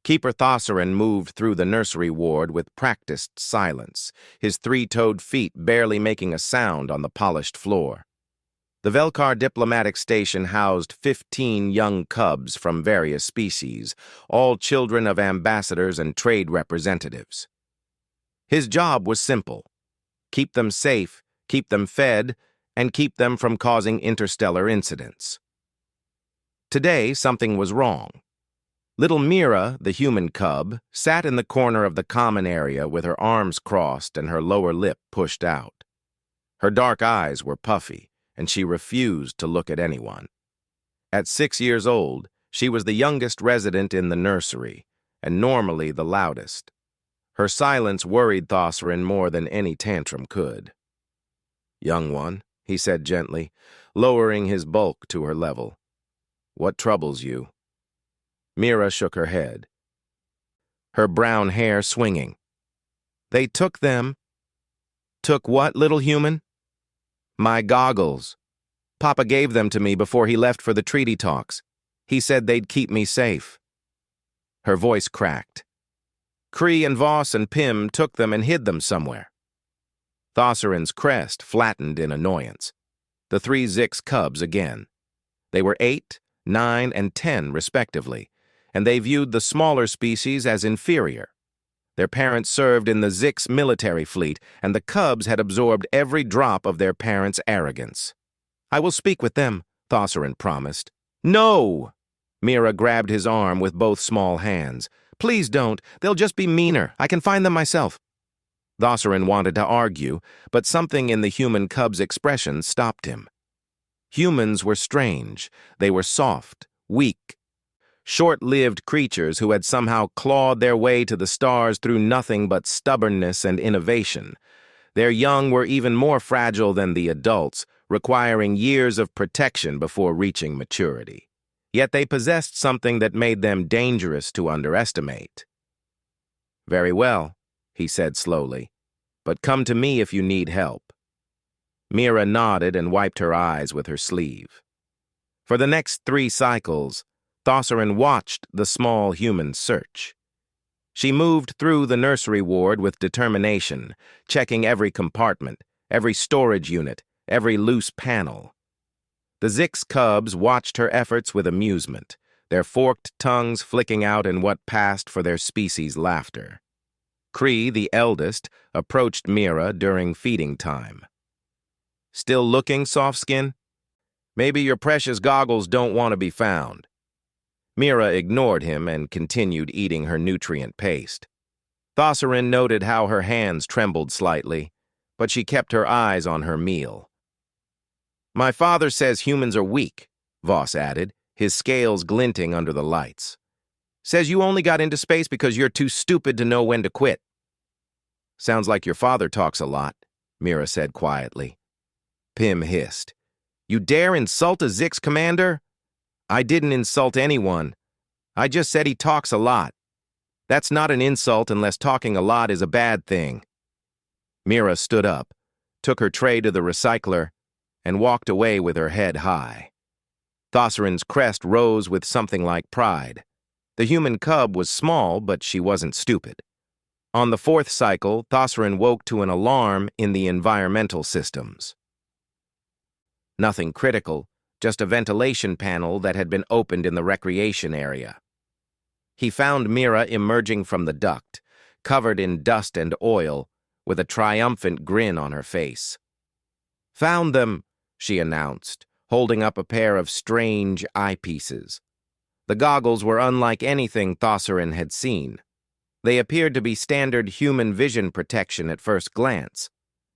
Keeper Thossarin moved through the nursery ward with practiced silence, his three-toed feet barely making a sound on the polished floor. The Velkar diplomatic station housed 15 young cubs from various species, all children of ambassadors and trade representatives. His job was simple: keep them safe, keep them fed, and keep them from causing interstellar incidents. Today, something was wrong. Little Mira, the human cub, sat in the corner of the common area with her arms crossed and her lower lip pushed out. Her dark eyes were puffy, and she refused to look at anyone. At 6 years old, she was the youngest resident in the nursery, and normally the loudest. Her silence worried Thossarin more than any tantrum could. "Young one," he said gently, lowering his bulk to her level. "What troubles you?" Mira shook her head, her brown hair swinging. "They took them." "Took what, little human?" "My goggles. Papa gave them to me before he left for the treaty talks. He said they'd keep me safe." Her voice cracked. "Kree and Voss and Pym took them and hid them somewhere." Thossarin's crest flattened in annoyance. The 3 Zix cubs again. They were 8, 9, and 10 respectively, and they viewed the smaller species as inferior. Their parents served in the Zix military fleet, and the cubs had absorbed every drop of their parents' arrogance. "I will speak with them," Thossarin promised. "No!" Mira grabbed his arm with both small hands. "Please don't. They'll just be meaner. I can find them myself." Thossarin wanted to argue, but something in the human cub's expression stopped him. Humans were strange. They were soft, weak, short-lived creatures who had somehow clawed their way to the stars through nothing but stubbornness and innovation. Their young were even more fragile than the adults, requiring years of protection before reaching maturity. Yet they possessed something that made them dangerous to underestimate. "Very well," he said slowly, "but come to me if you need help." Mira nodded and wiped her eyes with her sleeve. For the next 3 cycles, Thossarin watched the small human search. She moved through the nursery ward with determination, checking every compartment, every storage unit, every loose panel. The Zix cubs watched her efforts with amusement, their forked tongues flicking out in what passed for their species' laughter. Kree, the eldest, approached Mira during feeding time. "Still looking, Softskin? Maybe your precious goggles don't want to be found." Mira ignored him and continued eating her nutrient paste. Thossarin noted how her hands trembled slightly, but she kept her eyes on her meal. "My father says humans are weak," Voss added, his scales glinting under the lights. "Says you only got into space because you're too stupid to know when to quit." "Sounds like your father talks a lot," Mira said quietly. Pym hissed. "You dare insult a Zix commander?" "I didn't insult anyone. I just said he talks a lot. That's not an insult unless talking a lot is a bad thing." Mira stood up, took her tray to the recycler, and walked away with her head high. Thossarin's crest rose with something like pride. The human cub was small, but she wasn't stupid. On the 4th cycle, Thossarin woke to an alarm in the environmental systems. Nothing critical, just a ventilation panel that had been opened in the recreation area. He found Mira emerging from the duct, covered in dust and oil, with a triumphant grin on her face. "Found them," she announced, holding up a pair of strange eyepieces. The goggles were unlike anything Thossarin had seen. They appeared to be standard human vision protection at first glance,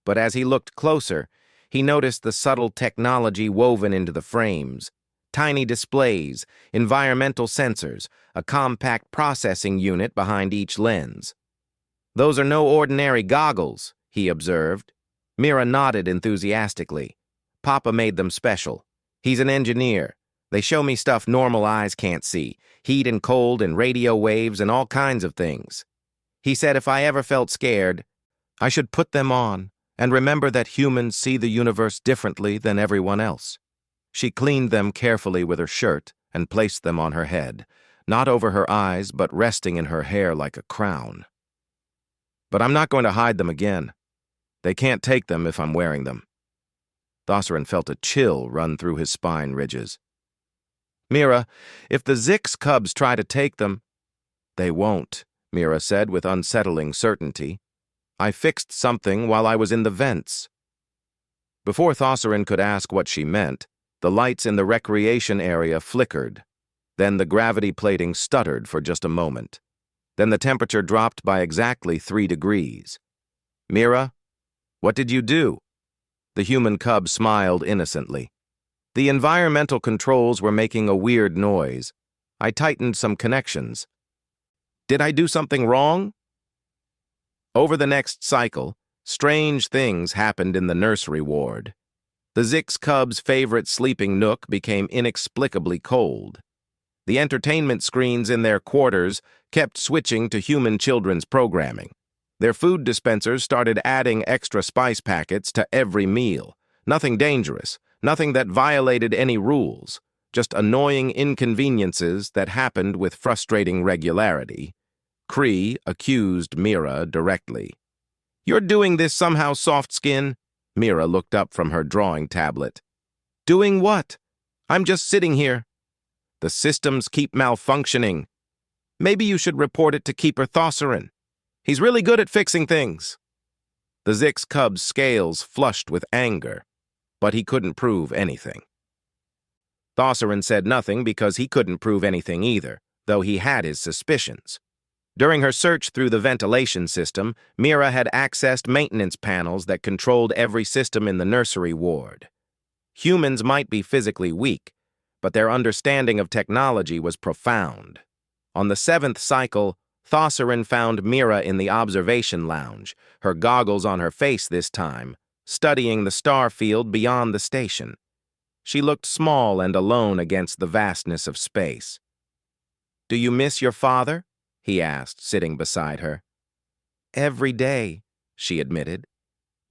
but as he looked closer, he noticed the subtle technology woven into the frames: tiny displays, environmental sensors, a compact processing unit behind each lens. "Those are no ordinary goggles," he observed. Mira nodded enthusiastically. "Papa made them special. He's an engineer. They show me stuff normal eyes can't see, heat and cold and radio waves and all kinds of things. He said if I ever felt scared, I should put them on and remember that humans see the universe differently than everyone else." She cleaned them carefully with her shirt and placed them on her head, not over her eyes, but resting in her hair like a crown. But I'm not going to hide them again. They can't take them if I'm wearing them. Thossarin felt a chill run through his spine ridges. Mira, if the Zix cubs try to take them, they won't, Mira said with unsettling certainty. I fixed something while I was in the vents. Before Thossarin could ask what she meant, the lights in the recreation area flickered. Then the gravity plating stuttered for just a moment. Then the temperature dropped by exactly 3 degrees. Mira, what did you do? The human cub smiled innocently. The environmental controls were making a weird noise. I tightened some connections. Did I do something wrong? Over the next cycle, strange things happened in the nursery ward. The Zix cub's favorite sleeping nook became inexplicably cold. The entertainment screens in their quarters kept switching to human children's programming. Their food dispensers started adding extra spice packets to every meal. Nothing dangerous, nothing that violated any rules, just annoying inconveniences that happened with frustrating regularity. Cree accused Mira directly. You're doing this somehow, soft skin? Mira looked up from her drawing tablet. Doing what? I'm just sitting here. The systems keep malfunctioning. Maybe you should report it to Keeper Thossarin. He's really good at fixing things. The Zix cub's scales flushed with anger, but he couldn't prove anything. Thossarin said nothing because he couldn't prove anything either, though he had his suspicions. During her search through the ventilation system, Mira had accessed maintenance panels that controlled every system in the nursery ward. Humans might be physically weak, but their understanding of technology was profound. On the 7th cycle, Thossarin found Mira in the observation lounge, her goggles on her face this time, studying the star field beyond the station. She looked small and alone against the vastness of space. Do you miss your father? He asked, sitting beside her. Every day, she admitted.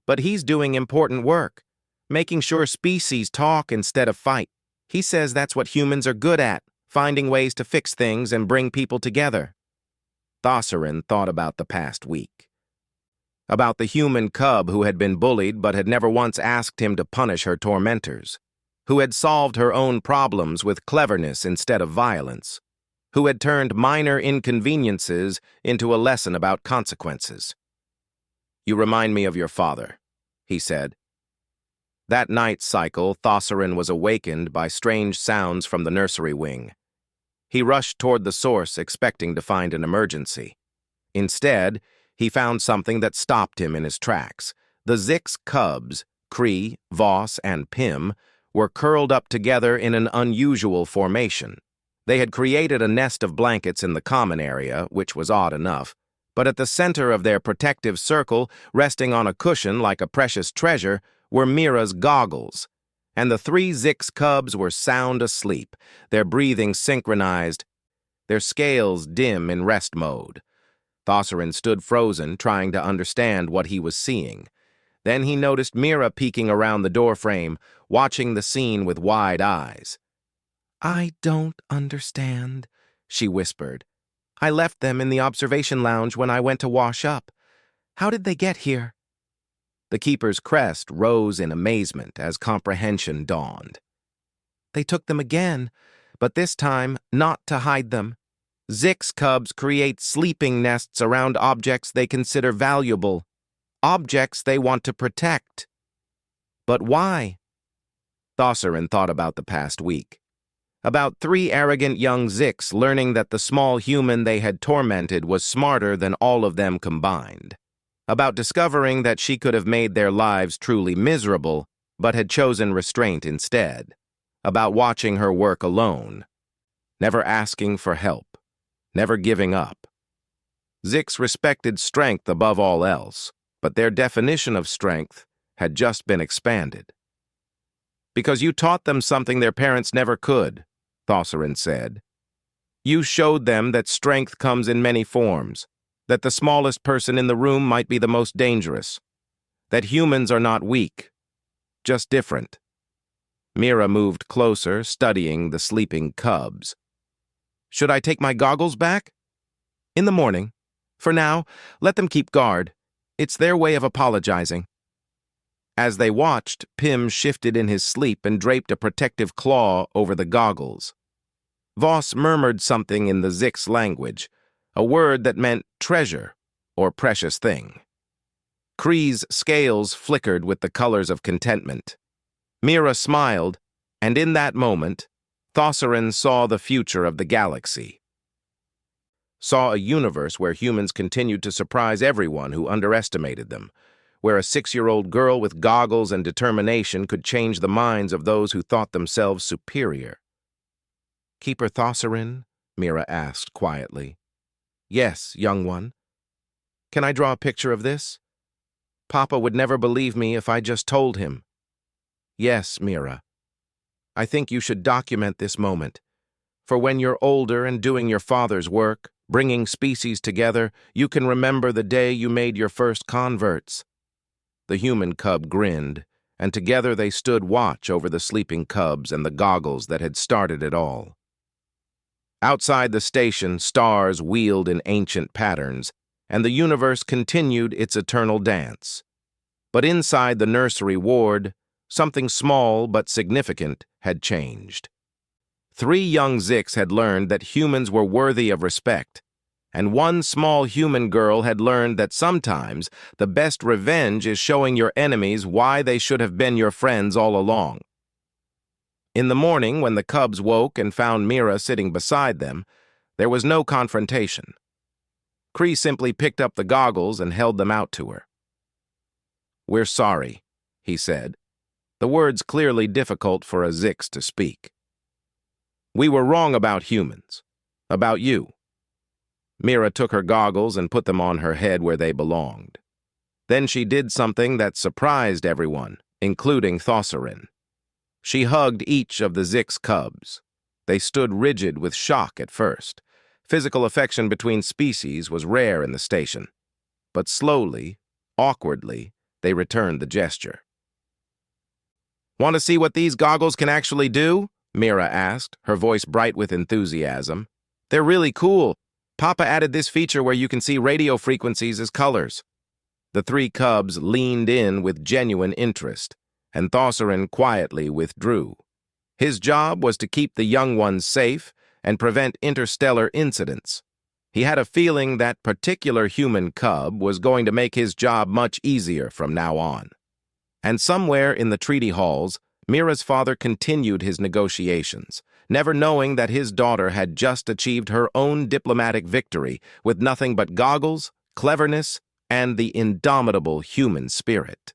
But he's doing important work, making sure species talk instead of fight. He says that's what humans are good at, finding ways to fix things and bring people together. Thossarin thought about the past week. About the human cub who had been bullied but had never once asked him to punish her tormentors, who had solved her own problems with cleverness instead of violence, who had turned minor inconveniences into a lesson about consequences. You remind me of your father, he said. That night cycle, Thossarin was awakened by strange sounds from the nursery wing. He rushed toward the source, expecting to find an emergency. Instead, he found something that stopped him in his tracks. The Zix cubs, Cree, Voss, and Pim, were curled up together in an unusual formation. They had created a nest of blankets in the common area, which was odd enough, but at the center of their protective circle, resting on a cushion like a precious treasure, were Mira's goggles. And the 3 Zix cubs were sound asleep, their breathing synchronized, their scales dim in rest mode. Thossarin stood frozen, trying to understand what he was seeing. Then he noticed Mira peeking around the doorframe, watching the scene with wide eyes. I don't understand, she whispered. I left them in the observation lounge when I went to wash up. How did they get here? The keeper's crest rose in amazement as comprehension dawned. They took them again, but this time not to hide them. Zix cubs create sleeping nests around objects they consider valuable, objects they want to protect. But why? Thossarin thought about the past week. About 3 arrogant young Zix learning that the small human they had tormented was smarter than all of them combined. About discovering that she could have made their lives truly miserable, but had chosen restraint instead. About watching her work alone, never asking for help, never giving up. Zix respected strength above all else, but their definition of strength had just been expanded. Because you taught them something their parents never could, Thossarin said. You showed them that strength comes in many forms, that the smallest person in the room might be the most dangerous, that humans are not weak, just different. Mira moved closer, studying the sleeping cubs. Should I take my goggles back? In the morning. For now, let them keep guard. It's their way of apologizing. As they watched, Pym shifted in his sleep and draped a protective claw over the goggles. Voss murmured something in the Zix language, a word that meant treasure or precious thing. Kree's scales flickered with the colors of contentment. Mira smiled, and in that moment, Thossarin saw the future of the galaxy. Saw a universe where humans continued to surprise everyone who underestimated them, where a 6-year-old girl with goggles and determination could change the minds of those who thought themselves superior. "Keeper Thossarin?" Mira asked quietly. "Yes, young one. Can I draw a picture of this? Papa would never believe me if I just told him." "Yes, Mira. I think you should document this moment, for when you're older and doing your father's work, bringing species together, you can remember the day you made your first converts." The human cub grinned, and together they stood watch over the sleeping cubs and the goggles that had started it all. Outside the station, stars wheeled in ancient patterns, and the universe continued its eternal dance. But inside the nursery ward, something small but significant had changed. 3 young Zix had learned that humans were worthy of respect, and 1 small human girl had learned that sometimes the best revenge is showing your enemies why they should have been your friends all along. In the morning, when the cubs woke and found Mira sitting beside them, there was no confrontation. Kree simply picked up the goggles and held them out to her. "We're sorry," he said, the words clearly difficult for a Zix to speak. "We were wrong about humans, about you." Mira took her goggles and put them on her head where they belonged. Then she did something that surprised everyone, including Thossarin. She hugged each of the Zix cubs. They stood rigid with shock at first. Physical affection between species was rare in the station. But slowly, awkwardly, they returned the gesture. "Want to see what these goggles can actually do?" Mira asked, her voice bright with enthusiasm. "They're really cool. Papa added this feature where you can see radio frequencies as colors." The 3 cubs leaned in with genuine interest, and Thossarin quietly withdrew. His job was to keep the young ones safe and prevent interstellar incidents. He had a feeling that particular human cub was going to make his job much easier from now on. And somewhere in the treaty halls, Mira's father continued his negotiations, never knowing that his daughter had just achieved her own diplomatic victory with nothing but goggles, cleverness, and the indomitable human spirit.